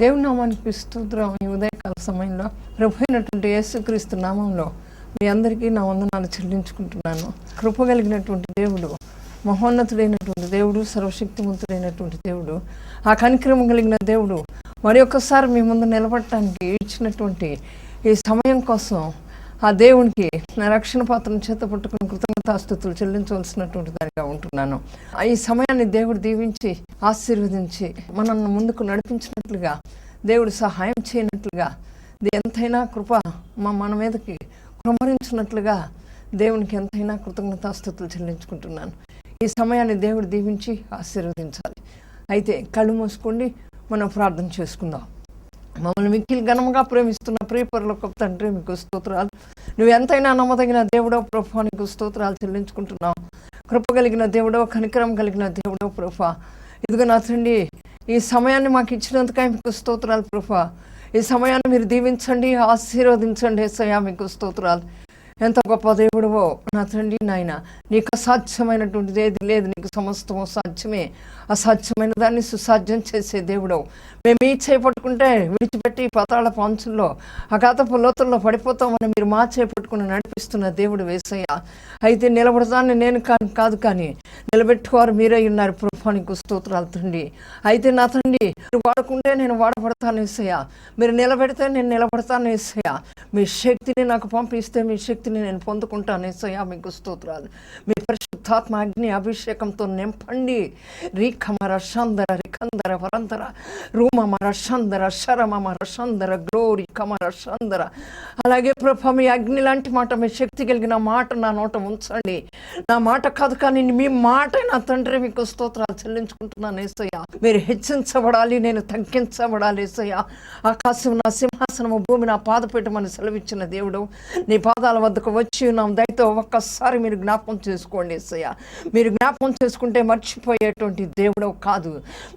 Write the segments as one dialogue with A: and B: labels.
A: దేవుని నామానికి స్తోత్రం. ఈ ఉదయకాల సమయంలో ప్రభు అయినటువంటి యేసుక్రీస్తు నామంలో మీ అందరికీ నా వందనాలు చెల్లించుకుంటున్నాను. కృప కలిగినటువంటి దేవుడు, మహోన్నతుడైనటువంటి దేవుడు, సర్వశక్తివంతుడైనటువంటి దేవుడు, ఆ కనికరం కలిగిన దేవుడు మరి ఒక్కసారి మీ ముందు నిలబడటానికి ఇచ్చినటువంటి ఈ సమయం కోసం ఆ దేవునికి నా రక్షణ పాత్రను చేత పట్టుకుని కృతజ్ఞతాస్తుతులు చెల్లించవలసినటువంటి దానిగా ఉంటున్నాను. ఈ సమయాన్ని దేవుడు దీవించి ఆశీర్వదించి మనల్ని ముందుకు నడిపించినట్లుగా, దేవుడు సహాయం చేయనట్లుగా, ఎంతైనా కృప మన మీదకి కుమరించినట్లుగా దేవునికి ఎంతైనా కృతజ్ఞతాస్తుతులు చెల్లించుకుంటున్నాను. ఈ సమయాన్ని దేవుడు దీవించి ఆశీర్వదించాలి. అయితే కళ్ళు మూసుకోండి, మనం ప్రార్థన చేసుకుందాం. మమ్మల్ని మిక్కిలి ఘనముగా ప్రేమిస్తున్న ప్రియపరులకు తండ్రి, మీకు స్తోత్రాలు. నువ్వు ఎంతైనా నమ్మదగిన దేవుడో ప్రభు, నీకు స్తోత్రాలు చెల్లించుకుంటున్నావు. కృప కలిగిన దేవుడో, కనికరం కలిగిన దేవుడో ప్రభు, ఇదిగో నా తండ్రి, ఈ సమయాన్ని మాకు ఇచ్చినందుకే మీకు స్తోత్రాలు ప్రభు. ఈ సమయాన్ని మీరు దీవించండి, ఆశీర్వదించండి యేసయ్యా, మీకు స్తోత్రాలు. ఎంత గొప్ప దేవుడువో నా తండ్రి నాయన, నీకు అసాధ్యమైనటువంటిది ఏది లేదు, నీకు సమస్తము సాధ్యమే. అసాధ్యమైన దాన్ని సుసాధ్యం చేసే దేవుడు. మేము ఈ చేపట్టుకుంటే విడిచిపెట్టి పాతాళ పాంచుల్లో అగాధపు లోతుల్లో పడిపోతామని మీరు మా చేపట్టుకుని నడిపిస్తున్న దేవుడు యేసయ్య. అయితే నిలబడతాన్ని నేను కాదు, కానీ నిలబెట్టుకోవారు మీరే ఉన్నారు ప్రభు, నీకు స్తోత్రాలు తండ్రి. అయితే నా తండ్రి, మీరు వాడుకుంటే నేను వాడబడతాను యేసయ్య, మీరు నిలబెడితే నేను నిలబడతాను యేసయ్య. మీ శక్తిని నాకు పంపిస్తే మీ శక్తిని నేను పొందుకుంటాను యేసయ్య, మీకు స్తోత్రాలు. మీ పరిశుద్ధాత్మ అగ్ని అభిషేకంతో నింపండి. రీఖమర షందర రిఖందర వరందర రూమమర షందర శరమమర షందర గ్లోరి కమర షందర. అలాగే ప్రభు, మీ అగ్ని లాంటి మాట, మీ శక్తి కలిగిన మాట నా నోట ఉంచండి. నా మాట కాదు, కానీ మీ మాట నా తండ్రి, మీకు స్తోత్రాలు చెల్లించుకుంటున్నాను యేసయ్య. మీరు హెచ్చించబడాలి, నేను తగ్గించబడాలి యేసయ్య. ఆకాశం నా సింహాసనము, భూమి నా పాదపీఠమని సెలవిచ్చిన దేవుడు, నీ పాదాల వద్దకు వచ్చి ఉన్నాం. దయతో ఒక్కసారి మీరు జ్ఞాపకం చేసుకోండి యేసయ్య. మీరు జ్ఞాపకం చేసుకుంటే మర్చిపోయేటువంటి దేవుడు కాదు.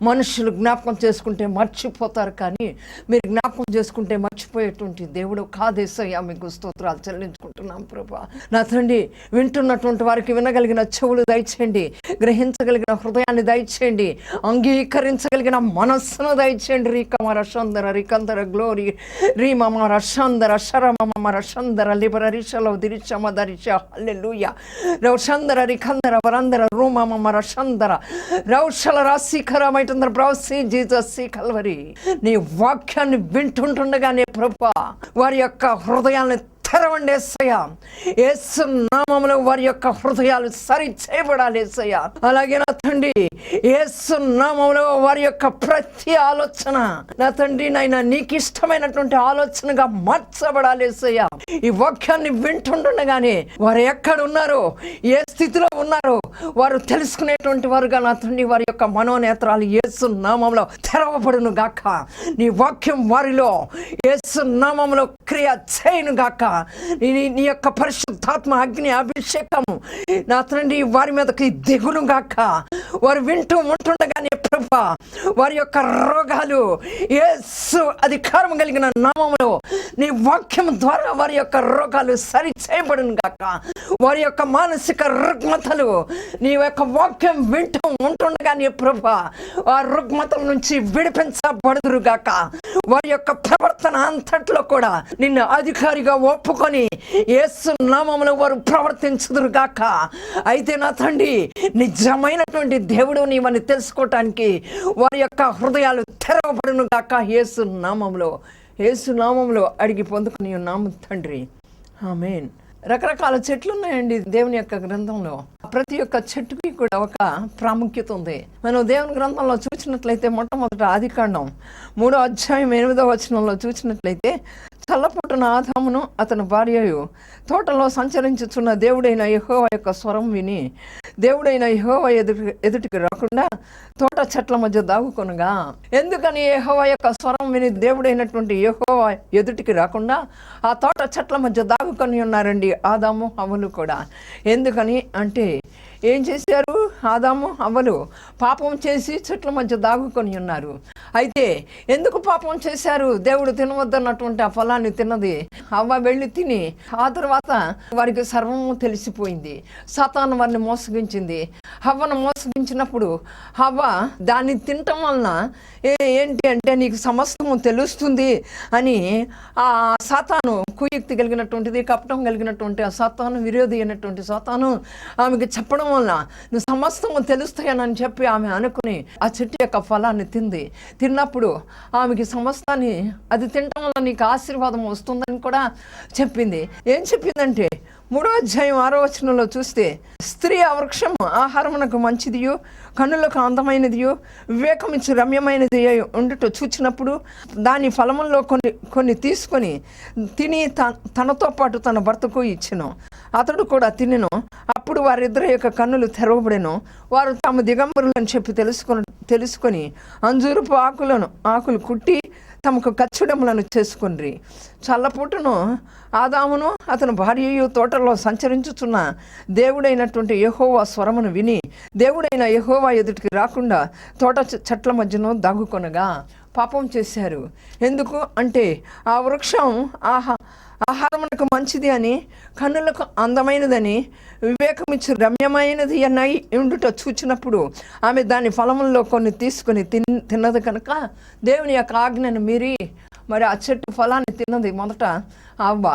A: మనుషులు జ్ఞాపకం చేసుకుంటే మర్చిపోతారు, కానీ మీరు జ్ఞాపకం చేసుకుంటే మర్చిపోయేటువంటి దేవుడు కాదు యేసయ్య, మీకు స్తోత్రాలు చెల్లించుకుంటున్నాం ప్రభా. నా తండ్రి, వింటున్నటువంటి వారికి వినగలిగిన చెవులు దయచేయండి, గ్రహించగలిగిన హృదయాన్ని దయచేయండి, అంగీకరించగలిగిన మనస్సును దయచేయండి. రీకమర షందర రికందర గ్లోరీ రీమమ రషందర శరమమ రషందర లిబర రిషలో దిరిచమ దరిచ హల్లెలూయా. రౌషందర రికందర వరందర రూమమ రషందర రౌషల రాశిఖరమైతుందర బ్రౌసి జీసస్ కల్వరి. నీ వాక్యాన్ని వింటుండగానే ప్రభా, వారి యొక్క హృదయాన్ని తెరవండి యేసయ్య. యేసు నామములో వారి యొక్క హృదయాలు సరి చేయబడాలి యేసయ్య. అలాగే నా తండ్రి, యేసు నామములో వారి యొక్క ప్రతి ఆలోచన నా తండ్రి నాయన నీకు ఇష్టమైనటువంటి ఆలోచనగా మార్చబడాలి యేసయ్య. ఈ వాక్యాన్ని వింటుండగానే వారు ఎక్కడ ఉన్నారో, ఏ స్థితిలో ఉన్నారో వారు తెలుసుకునేటువంటి వారుగా నా తండ్రి, వారి యొక్క మనోనేత్రాలు యేసు నామములో తెరవబడును గాక. నీ వాక్యం వారిలో యేసు నామములో క్రియ చేయను గాక. నీ యొక్క పరిశుద్ధాత్మ అగ్ని అభిషేకము నా తండ్రి వారి మీదకి దిగును గాక. వారు వింటూ ఉంటుండగానే ప్రభా, వారి యొక్క రోగాలు యేసు అధికారం కలిగిన నామములో నీ వాక్యం ద్వారా వారి యొక్క రోగాలు సరి చేయబడును గాక. వారి యొక్క మానసిక రుగ్మతలు నీ యొక్క వాక్యం వింటూ ఉంటుండగానే ప్రభా, ఆ రుగ్మతల నుంచి విడిపించబడుదురు గాక. వారి యొక్క ప్రవర్తన అంతట్లో కూడా నిన్ను అధికారిగా ఒప్పుకొని యేసు నామములో వారు ప్రవర్తించుదురు గాక. అయితే నా తండ్రి, నిజమైనటువంటి దేవుడు నీవని తెలుసుకోవటానికి వారి యొక్క హృదయాలు తెరవబడును గాక. యేసు నామములో అడిగి పొందుకుని ఉన్నాము తండ్రి, ఆమేన్. రకరకాల చెట్లు ఉన్నాయండి దేవుని యొక్క గ్రంథంలో. ప్రతి ఒక్క చెట్టుకి కూడా ఒక ప్రాముఖ్యత ఉంది. మనం దేవుని గ్రంథంలో చూసినట్లయితే మొట్టమొదట ఆదికాండం 3వ అధ్యాయం 8వ వచనంలో చూసినట్లయితే, చల్లపుట్టున ఆదామును అతని భార్యయు తోటలో సంచరించుచున్న దేవుడైన యెహోవా యొక్క స్వరం విని, దేవుడైన యెహోవా ఎదుటికి రాకుండా తోట చెట్ల మధ్య దాగుకొనగా. ఎందుకని యెహోవా యొక్క స్వరం విని దేవుడైనటువంటి యెహోవా ఎదుటికి రాకుండా ఆ తోట చెట్ల మధ్య దాగుకొని ఉన్నారండి ఆదాము హవ్వలు కూడా. ఎందుకని అంటే, ఏం చేశారు? ఆదాము హవ్వలు పాపం చేసి చెట్ల మధ్య దాగుకొని ఉన్నారు. అయితే ఎందుకు పాపం చేశారు? దేవుడు తినవద్దన్నటువంటి ఆ ఫలాన్ని తిన్నది హవ్వ వెళ్ళి తిని, ఆ తర్వాత వారికి సర్వము తెలిసిపోయింది. సాతాను వారిని మోసగించింది. హవ్వను మోసగించినప్పుడు హవ్వ దాన్ని తినటం వలన ఏంటి అంటే నీకు సమస్తము తెలుస్తుంది అని ఆ సాతాను కుయుక్తి కలిగినటువంటిది, కపటం కలిగినటువంటి ఆ సాతాను, విరోధి అయినటువంటి సాతాను ఆమెకి చెప్పడం వలన నువ్వు సమస్తము తెలుస్తాయని చెప్పి ఆమె అనుకుని ఆ చెట్టు యొక్క ఫలాన్ని తిన్నప్పుడు ఆమెకి సమస్తాన్ని అది తినటం వల్ల నీకు ఆశీర్వాదం వస్తుందని కూడా చెప్పింది. ఏం చెప్పిందంటే 3వ అధ్యాయం 6వ వచనంలో చూస్తే, స్త్రీ ఆ వృక్షం ఆహారమునకు మంచిదియు కన్నులకు అందమైనదియు వివేకమిచ్చు రమ్యమైనది ఉండుట చూచినప్పుడు దాని ఫలముల్లో కొన్ని తీసుకొని తిని తనతో పాటు తన భర్తకు ఇచ్చెను. అతడు కూడా తినెను. అప్పుడు వారిద్దరి యొక్క కన్నులు తెరవబడెను. వారు తమ దిగంబరులని చెప్పి తెలుసుకొని అంజూరపు ఆకులు కుట్టి తమకు కచ్చుడములను చేసుకొనిరి. చల్లపూటను ఆదామును అతని భార్యయు తోటలో సంచరించుచున్న దేవుడైనటువంటి యెహోవా స్వరమును విని దేవుడైన యెహోవా ఎదుటికి రాకుండా తోట చెట్ల మధ్యను దాగుకొనగా పాపం చేశారు. ఎందుకు అంటే ఆ వృక్షం ఆహారమునకు మంచిది అని, కన్నులకు అందమైనదని, వివేకమిచ్చు రమ్యమైనది అన్నవి ఉండుట చూచినప్పుడు ఆమె దాని ఫలముల్లో కొన్ని తీసుకొని తిన్నది కనుక దేవుని యొక్క ఆజ్ఞను మీరి మరి ఆ చెట్టు ఫలాన్ని తిన్నది మొదట అవ్వ.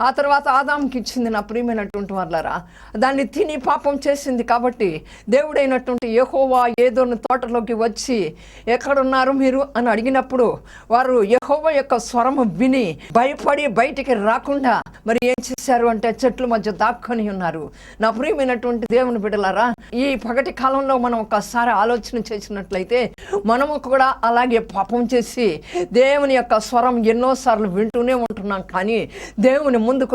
A: ఆ తర్వాత ఆదాముకి ఇచ్చింది. నా ప్రియమైనటువంటి వాళ్ళారా, దాన్ని తిని పాపం చేసింది కాబట్టి దేవుడైనటువంటి యెహోవా ఏదోని తోటలోకి వచ్చి ఎక్కడున్నారు మీరు అని అడిగినప్పుడు వారు యెహోవా యొక్క స్వరము విని భయపడి బయటికి రాకుండా మరి ఏం చేశారు అంటే చెట్ల మధ్య దాక్కొని ఉన్నారు. నా ప్రియమైనటువంటి దేవుని బిడ్డలారా, ఈ పగటి కాలంలో మనం ఒకసారి ఆలోచన చేసినట్లయితే మనము కూడా అలాగే పాపం చేసి దేవుని యొక్క స్వరం ఎన్నోసార్లు వింటూనే ఉంటున్నాం, కానీ దేవుని ముందుకు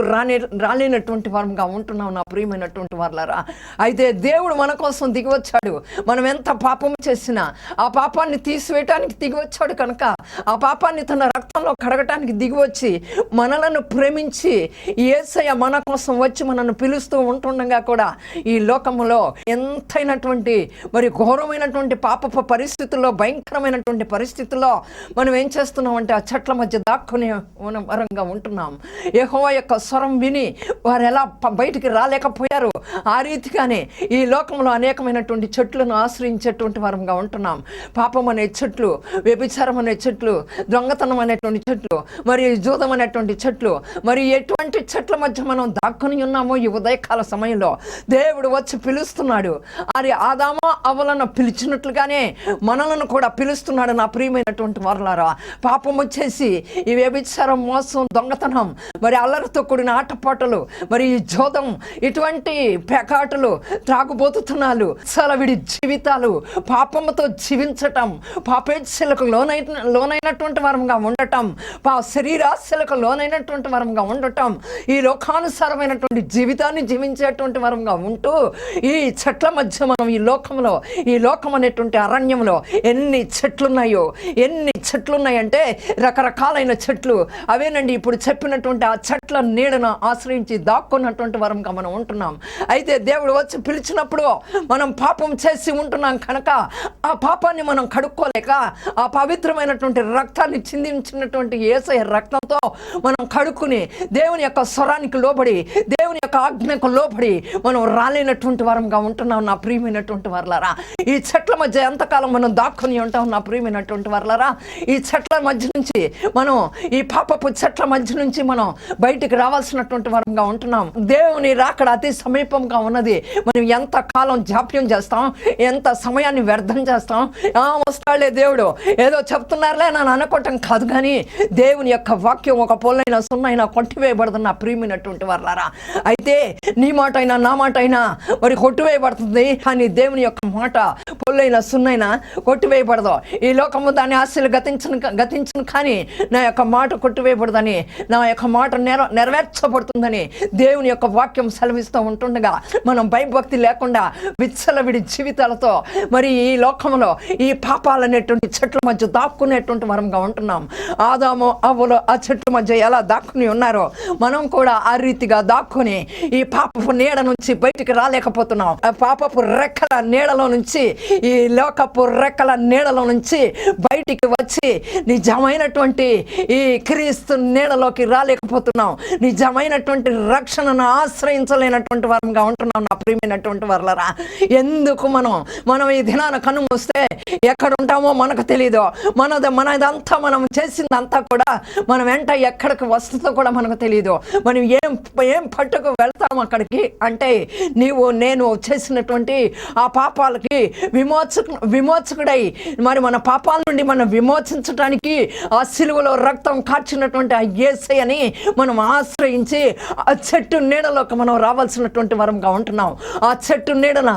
A: రాలేనటువంటి వారంగా ఉంటున్నాం. నా ప్రియమైనటువంటి వాళ్ళారా, అయితే దేవుడు మన కోసం దిగివచ్చాడు. మనం ఎంత పాపం చేసినా ఆ పాపాన్ని తీసివేయటానికి దిగివచ్చాడు కనుక ఆ పాపాన్ని తన రక్తంలో కడగటానికి దిగివచ్చి మనలను ప్రేమించి యేసయ్య మన కోసం వచ్చి మనల్ని పిలుస్తూ ఉంటుండగా కూడా ఈ లోకంలో ఎంతైనటువంటి మరి ఘోరమైనటువంటి పాపపు పరిస్థితుల్లో, భయంకరమైనటువంటి పరిస్థితుల్లో మనం ఏం చేస్తున్నామంటే ఆ చెట్ల మధ్య దాక్కునే వరంగా ఉంటున్నాం. యెహోవా యొక్క స్వరం విని వారు ఎలా బయటికి రాలేకపోయారు, ఆ రీతిగానే ఈ లోకంలో అనేకమైనటువంటి చెట్లను ఆశ్రయించేటువంటి వరంగా ఉంటున్నాం. పాపం అనే చెట్లు, వ్యభిచారం అనే చెట్లు, దొంగతనం అనేటువంటి చెట్లు, మరి జూదం అనేటువంటి చెట్లు, మరి ఎటువంటి చెట్ల మధ్య మనం దాక్కుని ఉన్నామో ఈ ఉదయకాల సమయంలో దేవుడు వచ్చి పిలుస్తున్నాడు. అది ఆదాము అవ్వలను పిలిచినట్లుగానే మనలను కూడా పిలుస్తున్నాడు. నా ప్రియమైనటువంటి వారలారా, పాపం వచ్చేసి ఈ వ్యభిచారం, మోసం, దొంగతనం, మరి అల్లరితో కూడిన ఆటపాటలు, మరి ఈ జోదం, ఇటువంటి పేకాటలు, త్రాగుబోతుతనాలు, సలవిడి జీవితాలు, పాపముతో జీవించటం, పాపేచ్ఛలకు లోనైనటువంటి వరంగా ఉండటం, శరీరాశలకు లోనైనటువంటి వరంగా ఉండటం, ఈ లోకానుసారమైనటువంటి జీవితాన్ని జీవించేటువంటి వరంగా ఉంటూ ఈ చెట్ల మధ్య మనం ఈ లోకంలో, ఈ లోకం అనేటువంటి అరణ్యంలో ఎన్ని చెట్లున్నాయంటే రకరకాలైన చెట్లు. అవేనండి ఇప్పుడు చెప్పినటువంటి ఆ చెట్ల నీడను ఆశ్రయించి దాక్కున్నటువంటి వరంగా మనం ఉంటున్నాం. అయితే దేవుడు వచ్చి పిలిచినప్పుడు మనం పాపం చేసి ఉంటున్నాం కనుక ఆ పాపాన్ని మనం కడుక్కోలేక ఆ పవిత్రమైనటువంటి రక్తాన్ని చిందించినటువంటి యేసయ్య రక్తంతో మనం కడుక్కుని దేవుని యొక్క స్వరానికి లోబడి, దేవుని యొక్క ఆజ్ఞకు లోబడి మనం రాలేనటువంటి వరంగా ఉంటున్నాం. నా ప్రియమైనటువంటి వర్లారా, ఈ చెట్ల మధ్య ఎంతకాలం మనం దాక్కుని ఉంటాం. నా ప్రియమైనటువంటి వర్లారా, ఈ చెట్ల మధ్య నుంచి మనం, ఈ పాపపు చెట్ల మధ్య నుంచి మనం బయటికి రావాల్సినటువంటి వరంగా ఉంటున్నాం. దేవుని రాకడ అతి సమీపంగా ఉన్నది. మనం ఎంత కాలం జాప్యం చేస్తాం, ఎంత సమయాన్ని వ్యర్థం చేస్తాం. వస్తాడే దేవుడు, ఏదో చెప్తున్నారులే నన్ను అనుకోవటం కాదు, కానీ దేవుని యొక్క వాక్యం ఒక పొల్లైనా సున్నైనా కొట్టివేయబడుతున్న ప్రియమైనటువంటి వర్లారా. అయితే నీ మాట అయినా నా మాట అయినా మరి కొట్టివేయబడుతుంది, కానీ దేవుని యొక్క మాట పొల్లైనా సున్నైనా కొట్టివేయబడదు. ఈ లోకము దాని ఆశలు గతించను కానీ నా యొక్క మాట కొట్టివేయబడదని, నా యొక్క మాట నెరవేర్చబడుతుందని దేవుని యొక్క వాక్యం సెలవిస్తూ ఉంటుండగా మనం భయభక్తి లేకుండా విచ్చలవిడి జీవితాలతో మరి ఈ లోకంలో ఈ పాపాలనేటువంటి చెట్ల మధ్య దాక్కునేటువంటి వరంగా ఉంటున్నాం. ఆదాము అవ్వలు ఆ చెట్ల మధ్య ఎలా దాక్కుని ఉన్నారో మనం కూడా ఆ రీతిగా దాక్కుని పట్టుకొని ఈ పాపపు నీడ నుంచి బయటికి రాలేకపోతున్నాం. ఆ పాపపు రెక్కల నీడలో నుంచి, ఈ లోకపు రెక్కల నీడలో నుంచి బయటికి వచ్చి నిజమైనటువంటి ఈ క్రీస్తు నీడలోకి రాలేకపోతున్నాం. నిజమైనటువంటి రక్షణను ఆశ్రయించలేనటువంటి వారంగా ఉంటున్నాం. నా ప్రియమైనటువంటి వారలారా, ఎందుకు మనం ఈ దినాన కన్ను మూస్తే ఎక్కడ ఉంటామో మనకు తెలియదు. మనదంతా మనం చేసిందంతా కూడా మనం వెంట ఎక్కడికి వస్తుందో కూడా మనకు తెలియదు. మనం ఏం పట్టుకు వెళ్తాం అక్కడికి అంటే, నేను చేసినటువంటి ఆ పాపాలకి విమోచకుడై మరి మన పాపాల నుండి మనం విమోచించడానికి ఆ సిలువలో రక్తం కార్చినటువంటి ఆ యేసయ్యని మనం ఆశ్రయించి ఆ చెట్టు నీడలోకి మనం రావాల్సినటువంటి వరంగా ఉంటున్నాం. ఆ చెట్టు నీడన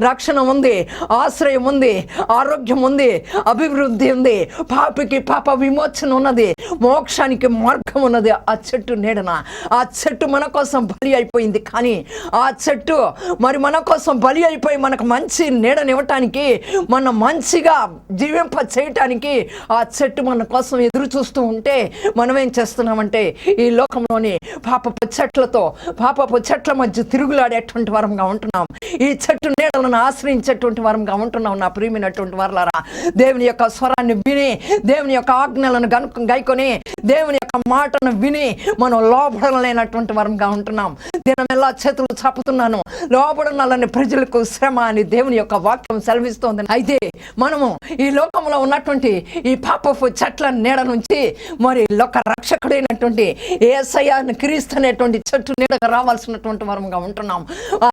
A: రక్షణ ఉంది, ఆశ్రయం ఉంది, ఆరోగ్యం ఉంది, అభివృద్ధి ఉంది, పాపికి పాప విమోచన ఉన్నది, మోక్షానికి మార్గం ఉన్నది ఆ చెట్టు నీడన. ఆ చెట్టు మన కోసం బలి అయిపోయింది. కానీ ఆ చెట్టు మరి మన కోసం బలి అయిపోయి మనకు మంచి నీడనివ్వటానికి, మన మంచిగా జీవింప చేయటానికి ఆ చెట్టు మన కోసం ఎదురు చూస్తూ ఉంటే మనం ఏం చేస్తున్నామంటే ఈ లోకంలోని పాపపు చెట్ల మధ్య తిరుగులాడేటువంటి వరంగా ఉంటున్నాం. ఈ చెట్టు నీడలను ఆశ్రయించేటువంటి వరంగా ఉంటున్నాం. నా ప్రియమైనటువంటి వారలారా, దేవుని యొక్క స్వరాన్ని విని, దేవుని యొక్క ఆజ్ఞలను గైకొని, దేవుని యొక్క మాటను విని మనం లోబడలేనటువంటి వరంగా ఉంటున్నాం. దినమెల్లా చేతులు చాపుతున్నాను, లోబడాలని ప్రజలకు శ్రమ అని దేవుని యొక్క వాక్యం సెలవిస్తోంది. అయితే మనము ఈ లోకంలో ఉన్నటువంటి ఈ పాపపు చెట్ల నీడ నుంచి మరి లోక రక్షకుడైనటువంటి యేసయ్యను క్రీస్తు అనేటువంటి చెట్టు నీడగా రావాల్సినటువంటి వరంగా ఉంటున్నాం.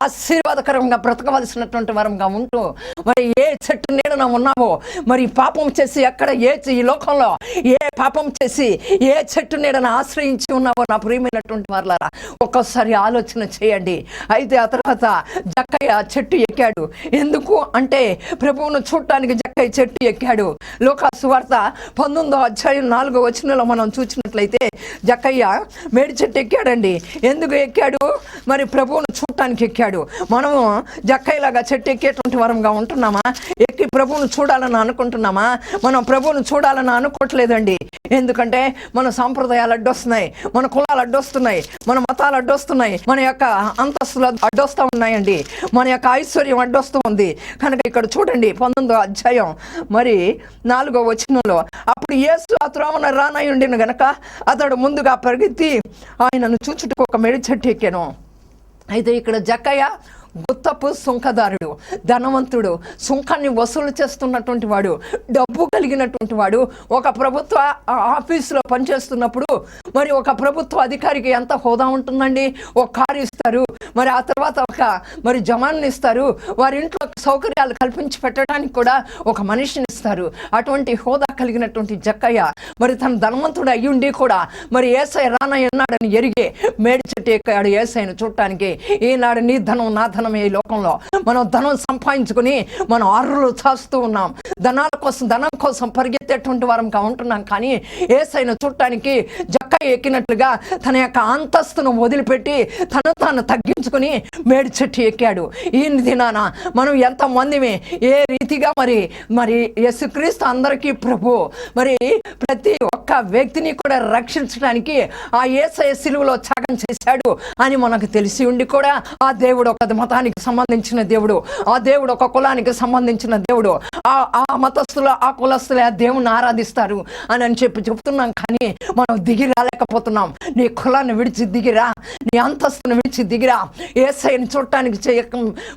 A: ఆశీర్వాదకరంగా బ్రతకవలసినటువంటి వరంగా ఉంటూ మరి ఏ చెట్టు నీడన ఉన్నావో, మరి పాపం చేసి ఈ లోకంలో ఏ పాపం చేసి ఏ చెట్టు నీడను ఆశ్రయించి ఉన్నావో నా ప్రియమైనటువంటి వారలారా, ఒక్కసారి ఆలోచన చేయండి. అయితే ఆ తర్వాత జక్కయ్య చెట్టు ఎక్కాడు. ఎందుకు అంటే ప్రభువును చూడటానికి జక్కయ్య చెట్టు ఎక్కాడు. లూకాసు సువార్త 19వ అధ్యాయం 4వ వచనంలో మనం చూసినట్లయితే జక్కయ్య మేడి చెట్టు ఎక్కాడండి. ఎందుకు ఎక్కాడు? మరి ప్రభువును చూడటానికి ఎక్కాడు. మనము జక్కయ్యలాగా చెట్టు ఎక్కేటువంటి వరంగా ఉంటున్నామా? ఎక్కి ప్రభువును చూడాలని అనుకుంటున్నామా? మనం ప్రభువును చూడాలని అనుకోవట్లేదండి. ఎందుకంటే మన సాంప్రదాయాలు అడ్డొస్తున్నాయి, మన కులాలు అడ్డొస్తున్నాయి, మన మతాలు అడ్డొస్తున్నాయి, మన యొక్క అంతస్తులు అడ్డొస్తూ ఉన్నాయండి, మన యొక్క ఐశ్వర్యం అడ్డొస్తూ ఉంది. కనుక ఇక్కడ చూడండి 19వ అధ్యాయం మరి 4వ వచనంలో, అప్పుడు యేసు ఆ త్రోవన రానయ్యుండిన గనక అతడు ముందుగా పరిగెత్తి ఆయనను చూచుటకు ఒక మేడి చెట్టు ఎక్కాను. అయితే ఇక్కడ జక్కయ్య గుత్తపు సుంకదారుడు, ధనవంతుడు, సుంకాన్ని వసూలు చేస్తున్నటువంటి వాడు, డబ్బు కలిగినటువంటి వాడు. ఒక ప్రభుత్వ ఆఫీసులో పనిచేస్తున్నప్పుడు మరి ఒక ప్రభుత్వ అధికారికి ఎంత హోదా ఉంటుందండి? ఒక కారు ఇస్తారు, మరి ఆ తర్వాత మరి జమాన్ని ఇస్తారు, వారి ఇంట్లో సౌకర్యాలు కల్పించి పెట్టడానికి కూడా ఒక మనిషిని ఇస్తారు. అటువంటి హోదా కలిగినటువంటి జక్కయ్య మరి తన ధనవంతుడు అయ్యుండి కూడా మరి యేసయ్య రానయ్యన్నాడని ఎరిగి మేడి చెట్టు ఎక్కాడు యేసయ్యను చూడటానికి. ఈనాడు నీ ధనం నా ధనం, ఈ లోకంలో మనం ధనం సంపాదించుకుని మనం ఆరులు చాస్తూ ఉన్నాం. ధనం కోసం పరిగెత్తేటువంటి వారంగా ఉంటున్నాం. కానీ యేసయ్యను చూడటానికి జక్కయ్య ఎక్కినట్లుగా తన యొక్క అంతస్తును వదిలిపెట్టి తాను తగ్గించుకుని మేడి చెట్టు ఎక్కాడు. ఈ దినాన మనం ఎంతమందిమి ఏ రీతిగా మరి యేసుక్రీస్తు అందరికీ ప్రభు, మరి ప్రతి ఒక్క వ్యక్తిని కూడా రక్షించడానికి ఆ యేసయ్య సిలువలో త్యాగం చేశాడు అని మనకు తెలిసి ఉండి కూడా ఆ దేవుడు ఒక మతానికి సంబంధించిన దేవుడు, ఆ దేవుడు ఒక కులానికి సంబంధించిన దేవుడు, ఆ మతస్థులు ఆ కులస్తులు ఆ దేవుని ఆరాధిస్తారు అని చెప్తున్నాం. కానీ మనం దిగి రాలేకపోతున్నాం. నీ కులాన్ని విడిచి దిగిరా, నీ అంతస్తును విడిచి దిగిరా. యేసయ్యను చూడటానికి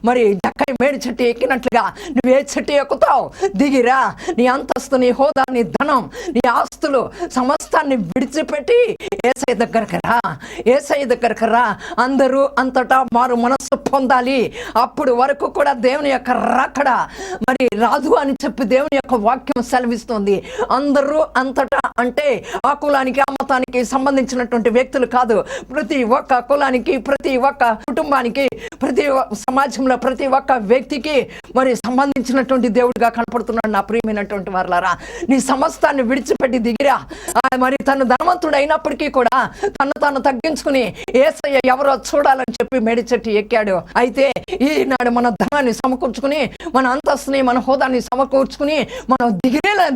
A: మరి జక్కయ్య మేడి చెట్టు ఎక్కినట్లుగా నువ్వు ఏ చెట్టు ఎక్కుతావు? దిగిరా. నీ అంతస్తు, నీ హోదా, నీ ధనం, నీ ఆస్తులు సమస్తాన్ని విడిచిపెట్టి యేసయ్య దగ్గరకు రా. అందరూ అంతటా మారు మనస్సు పొందాలి. అప్పుడు వరకు కూడా దేవుని యొక్క రాకడ మరి రాదు అని చెప్పి దేవుని యొక్క వాక్యం సెలవిస్తుంది. అందరూ అంతటా అంటే ఆ కులానికి ఆ మతానికి సంబంధించినటువంటి వ్యక్తులు కాదు. ప్రతి ఒక్క కులానికి, ప్రతి ఒక్క కుటుంబానికి, ప్రతి సమాజంలో ప్రతి ఒక్క ఒక్క వ్యక్తికి మరి సంబంధించినటువంటి దేవుడిగా కనపడుతున్నాడు నా ప్రియమైనటువంటి వారలారా. నీ సమస్తాన్ని విడిచిపెట్టి దిగిరా. మరి తను ధనవంతుడు అయినప్పటికీ కూడా తను తగ్గించుకుని యేసయ్య ఎవరో చూడాలని చెప్పి మేడి చెట్టు ఎక్కాడు. అయితే ఈనాడు మన ధనాన్ని సమకూర్చుకుని, మన అంతస్తుని, మన హోదాన్ని సమకూర్చుకుని మనం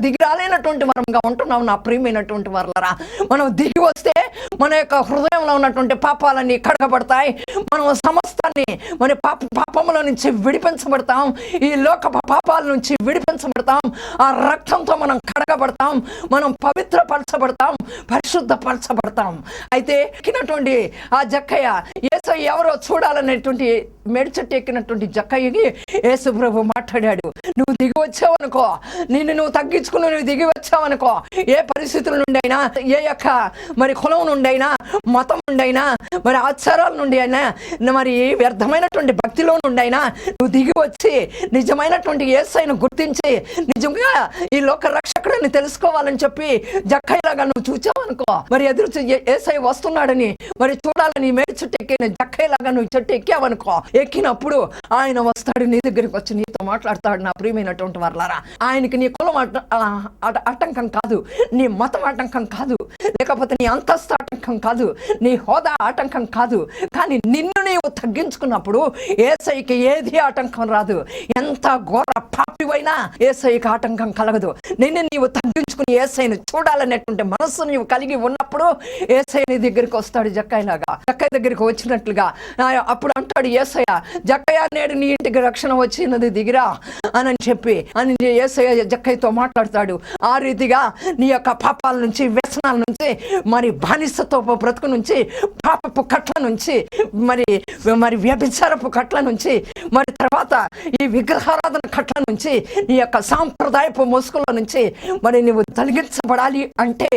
A: దిగిరాలేనటువంటి వరంగా ఉంటున్నాం నా ప్రియమైనటువంటి వారలారా. మనం దిగి వస్తే మన యొక్క హృదయంలో ఉన్నటువంటి పాపాలన్నీ కడగబడతాయి. మనం సమస్తాన్ని మన పాపముల నుంచి విడిపించబడతాం. ఈ లోక పాపాల నుంచి విడిపించబడతాం. ఆ రక్తంతో మనం కడగబడతాం. మనం పవిత్రపరచబడతాం, పరిశుద్ధపరచబడతాం. అయితే ఎక్కినటువంటి ఆ జక్కయ్య యేసయ్య ఎవరో చూడాలనేటువంటి మేడి చెట్టు ఎక్కినటువంటి జక్కయ్యకి యేసు ప్రభు మాట్లాడాడు. నువ్వు దిగి వచ్చావనుకో, నువ్వు తగ్గించుకుని నువ్వు దిగి వచ్చావనుకో, ఏ పరిస్థితుల నుండి అయినా, ఏ యొక్క మరి కులం నుండి అయినా, మతం నుండి అయినా, మరి ఆచారాల నుండి అయినా, మరి వ్యర్థమైనటువంటి భక్తిలో నుండి అయినా నువ్వు దిగి వచ్చి నిజమైనటువంటి యేసయ్యను గుర్తించి నిజంగా ఈ లోక రక్షకుడిని తెలుసుకోవాలని చెప్పి జక్కయ్యలాగా నువ్వు చూచావనుకో, మరి ఎదురు యేసయ్య వస్తున్నాడని మరి చూడాలని మేడి చెట్టు ఎక్కిన జక్కయ్యలాగా నువ్వు చెట్టు ఎక్కావనుకో, ఎక్కినప్పుడు ఆయన వస్తాడు, నీ దగ్గరికి వచ్చి నీతో మాట్లాడతాడు. నా ప్రియమైనటువంటి వారలారా, ఆయనకి నీ కులం ఆటంకం కాదు, నీ మతం ఆటంకం కాదు, లేకపోతే నీ అంతస్తు ఆటంకం కాదు, నీ హోదా ఆటంకం కాదు. కానీ నిన్ను నీవు తగ్గించుకున్నప్పుడు యేసయ్యకి ఏది ఆటంకం రాదు. ఎంత ఘోర పాపివైనా యేసయ్యకి ఆటంకం కలగదు. నిన్ను నీవు తగ్గించుకుని యేసయ్యను చూడాలనేటువంటి మనస్సు నీవు కలిగి ఉన్నప్పుడు యేసయ్య నీ దగ్గరికి వస్తాడు. జక్కయ్యలాగా జక్కయ్య దగ్గరికి వచ్చినట్లుగా అప్పుడు అంటాడు యేసయ్య, జక్కయ్య నేడు నీ ఇంటికి రక్షణ వచ్చినది, దిగిరా అని చెప్పి అని యేసయ్య జక్కయ్యతో మాట్లాడతాడు. ఆ రీతిగా నీ యొక్క పాపాల నుంచి, వ్యసనాల నుంచి, మరి బానిసతో బ్రతుకు నుంచి, పాపపు కట్ల నుంచి, మరి వ్యభిచారపు కట్ల నుంచి, మరి తర్వాత ఈ విగ్రహారాధన కట్ల నుంచి, నీ యొక్క సాంప్రదాయపు మోసుకుల నుంచి మరి నువ్వు తొలగించబడాలి అంటే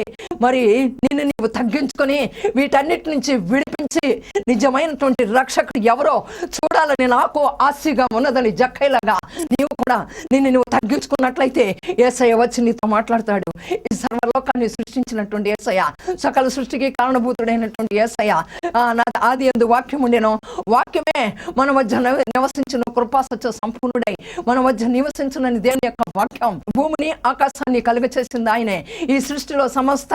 A: మరి నిన్ను నీవు తగ్గించుకొని వీటన్నిటి నుంచి విడిపించి నిజమైనటువంటి రక్షకుడు ఎవరో చూడాలని నాకు ఆశగా ఉన్నదని జక్కయ్యలాగా నీవు కూడా నిన్ను నువ్వు తగ్గించుకున్నట్లయితే యేసయ్య వచ్చి నీతో మాట్లాడతాడు. ఈ సర్వలోకాన్ని సృష్టించినటువంటి యేసయ్య, సకల సృష్టికి కారణభూతుడైనటువంటి యేసయ్య, ఆది యందు వాక్యం ఉండెను, వాక్యమే మన మధ్య నివసించిన, కృపా సత్య సంపూర్ణుడై మన మధ్య నివసించునని దేవుని యొక్క వాక్యం. భూమిని ఆకాశాన్ని కలుగచేసింది ఆయనే. ఈ సృష్టిలో సమస్త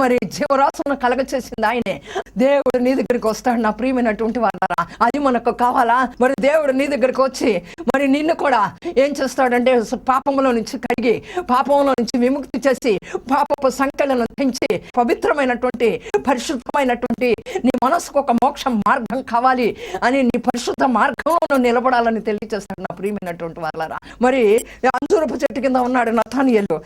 A: మరి జీవరాశులను కలగచేసింది ఆయనే. దేవుడు నీ దగ్గరికి వస్తాడు నా ప్రియమైనటువంటి వారలారా. అది మనకు కావాలా? మరి దేవుడు నీ దగ్గరికి వచ్చి మరి నిన్ను కూడా ఏం చేస్తాడంటే పాపంలో నుంచి కడిగి, పాపంలో నుంచి విముక్తి చేసి, పాపపు సంఖ్యలను పెంచి, పవిత్రమైనటువంటి పరిశుద్ధమైనటువంటి నీ మనసుకు ఒక మోక్ష మార్గం కావాలి అని నీ పరిశుద్ధ మార్గంలో నిలబడాలని తెలియజేస్తాడు నా ప్రియమైనటువంటి వారలారా. మరి అంజూరపు చెట్టు కింద ఉన్నాడు నతానియేలు.